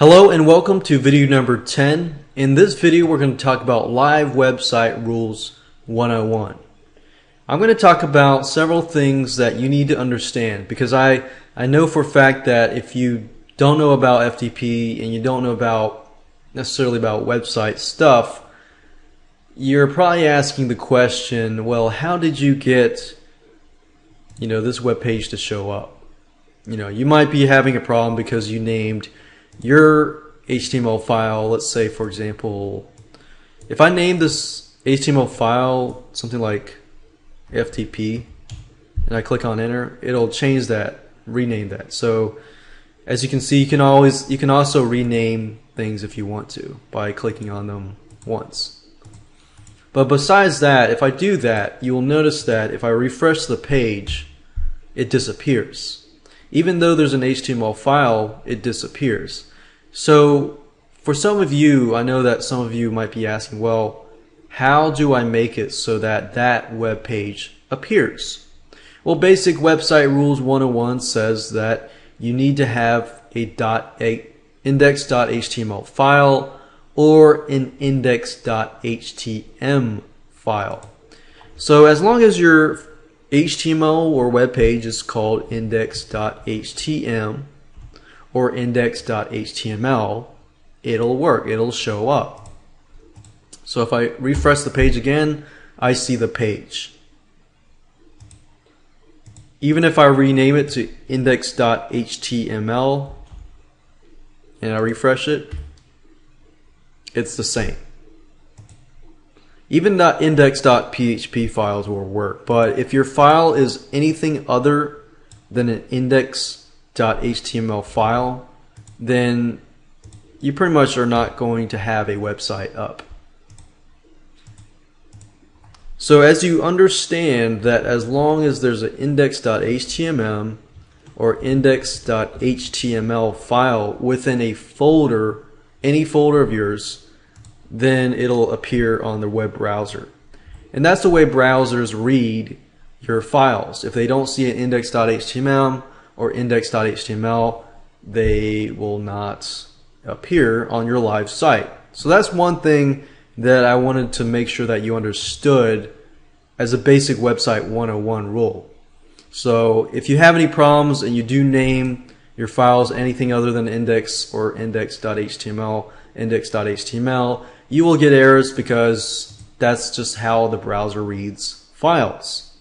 Hello and welcome to video number 10. In this video we're going to talk about Live Website Rules 101. I'm going to talk about several things that you need to understand because I know for a fact that if you don't know about FTP and you don't know necessarily about website stuff, you're probably asking the question, well, how did you get this web page to show up? You might be having a problem because you named your HTML file, let's say for example, if I name this HTML file something like FTP and I click on enter, it'll change that, rename that. So as you can see, you can also rename things if you want to by clicking on them once. But besides that, if I do that, you will notice that if I refresh the page, it disappears. Even though there's an HTML file, it disappears. So for some of you, I know that some of you might be asking, well, how do I make it so that that web page appears? Well, Basic Website Rules 101 says that you need to have a index.html file or an index.htm file. So as long as your HTML or web page is called index.htm or index.html, it'll work, it'll show up. So if I refresh the page again, I see the page. Even if I rename it to index.html and I refresh it, it's the same. Even .index.php files will work, but if your file is anything other than an index.html file, then you pretty much are not going to have a website up. So as you understand that as long as there's an index.html or index.html file within a folder, any folder of yours, then it'll appear on the web browser. And that's the way browsers read your files. If they don't see an index.html or index.html, they will not appear on your live site. So that's one thing that I wanted to make sure that you understood as a basic website 101 rule. So if you have any problems and you do name your files anything other than index or index.html, index.html, you will get errors because that's just how the browser reads files.